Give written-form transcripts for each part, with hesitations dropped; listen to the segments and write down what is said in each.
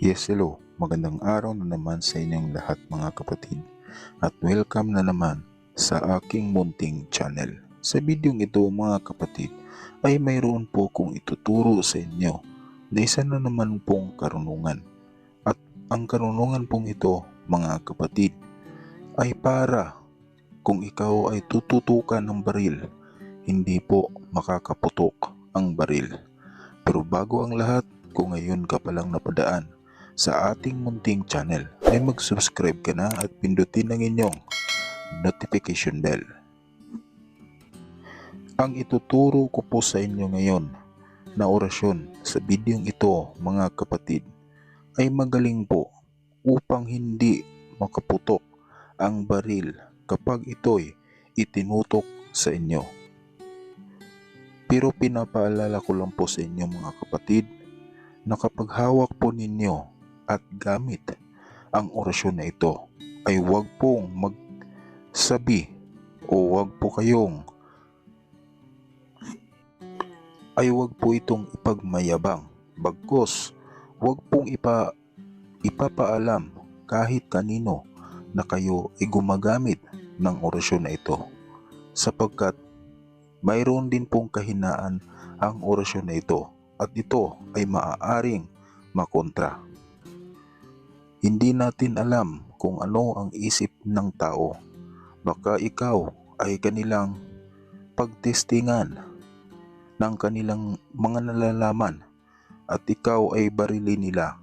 Yes, hello. Magandang araw na naman sa inyong lahat mga kapatid at welcome na naman sa aking munting channel. Sa bidyong ito mga kapatid ay mayroon po kong ituturo sa inyo na isa na naman pong karunungan. At ang karunungan pong ito mga kapatid ay para kung ikaw ay tututukan ng baril, hindi po makakaputok ang baril. Pero bago ang lahat, kung ngayon ka palang napadaan sa ating munting channel ay mag-subscribe ka na at pindutin ang inyong notification bell. Ang ituturo ko po sa inyo ngayon na orasyon sa bidyong ito mga kapatid ay magaling po upang hindi makaputok ang baril kapag ito'y itinutok sa inyo. Pero pinapaalala ko lang po sa inyo mga kapatid na kapag hawak po ninyo at gamit ang orasyon na ito ay huwag pong magsabi o huwag po itong ipagmayabang, bagkus huwag pong ipapaalam kahit kanino na kayo ay gumagamit ng orasyon na ito, sapagkat mayroon din pong kahinaan ang orasyon na ito at ito ay maaaring makontra. Hindi natin alam kung ano ang isip ng tao. Baka ikaw ay kanilang pagtestingan ng kanilang mga nalalaman at ikaw ay barilin nila.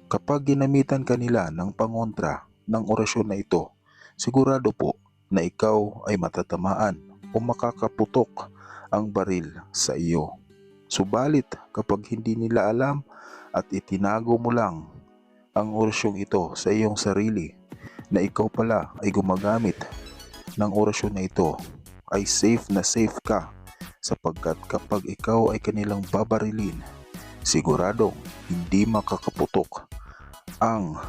Kapag ginamitan kanila ng pangontra ng orasyon na ito, sigurado po na ikaw ay matatamaan o makakaputok ang baril sa iyo. Subalit kapag hindi nila alam at itinago mo lang ang orasyong ito sa iyong sarili na ikaw pala ay gumagamit ng orasyon na ito, ay safe na safe ka, sapagkat kapag ikaw ay kanilang babarilin, siguradong hindi makakaputok ang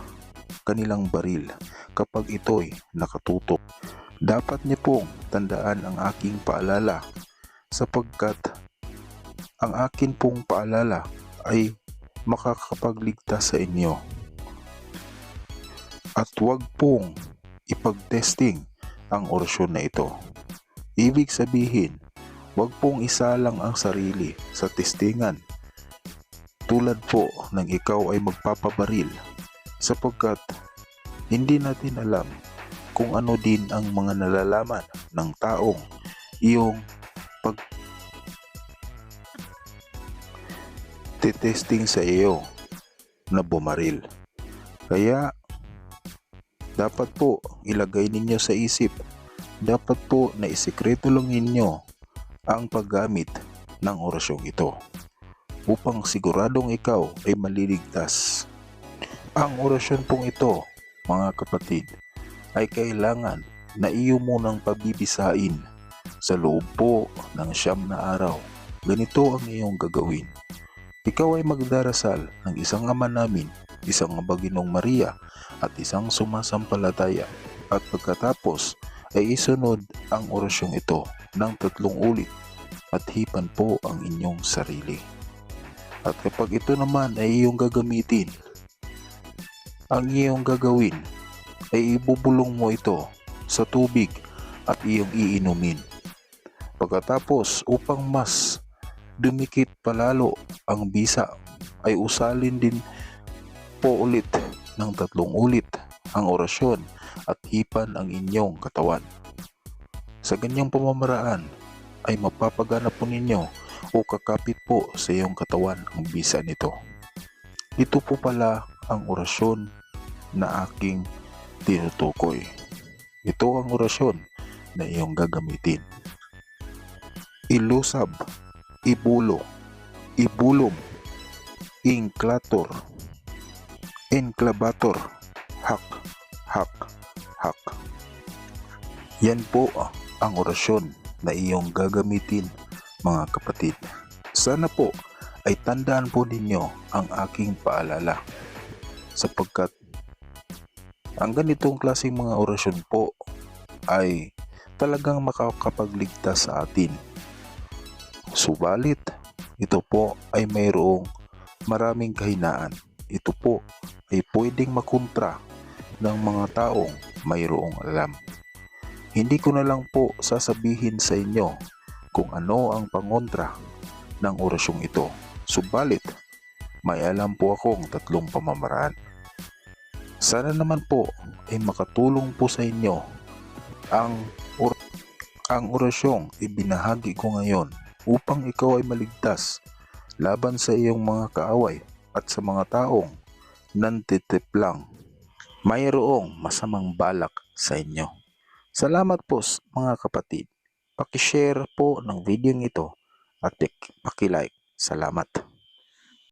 kanilang baril kapag ito'y nakatutok. Dapat niyo pong tandaan ang aking paalala, sapagkat ang akin pong paalala ay makakapagligtas sa inyo. At huwag pong ipag-testing ang orasyon na ito. Ibig sabihin, huwag pong isalang ang sarili sa testingan tulad po ng ikaw ay magpapabaril, sapagkat hindi natin alam kung ano din ang mga nalalaman ng taong iyong pag-testing sa iyo na bumaril. Kaya dapat po ilagay ninyo sa isip, dapat po na isikreto lang ninyo ang paggamit ng orasyong ito upang siguradong ikaw ay maliligtas. Ang orasyon pong ito mga kapatid ay kailangan na iyo munang pabibisain sa loob po ng 9 na araw. Ganito ang iyong gagawin. Ikaw ay magdarasal ng isang Ama Namin, isang Baginong Maria at isang sumasampalataya, at pagkatapos ay isunod ang orasyong ito ng 3 ulit at hipan po ang inyong sarili. At kapag ito naman ay iyong gagamitin, ang iyong gagawin ay ibubulong mo ito sa tubig at iyong iinumin. Pagkatapos, upang mas dumikit palalo ang bisa, ay usalin din po ulit ng 3 ulit ang orasyon at hipan ang inyong katawan. Sa ganyang pamamaraan ay mapapagana po ninyo o kakapit po sa iyong katawan ang bisa nito. Ito po pala ang orasyon na aking tinutukoy. Ito ang orasyon na iyong gagamitin. Ilusab, ibulo, ibulom, inklator, enklabator, hak, hak, hak. Yan po ang orasyon na iyong gagamitin mga kapatid. Sana po ay tandaan po ninyo ang aking paalala, sapagkat ang ganitong klaseng mga orasyon po ay talagang makakapagligtas sa atin. Subalit, ito po ay mayroong maraming kahinaan. ito po ay pwedeng makontra ng mga taong mayroong alam. Hindi ko na lang po sasabihin sa inyo kung ano ang pangontra ng orasyong ito. Subalit, may alam po akong 3 pamamaraan. Sana naman po ay makatulong po sa inyo ang orasyong ibinahagi ko ngayon upang ikaw ay maligtas laban sa iyong mga kaaway at sa mga taong nantitiplang mayroong masamang balak sa inyo. Salamat po mga kapatid. Paki-share po ng video ito at paki-like. Salamat.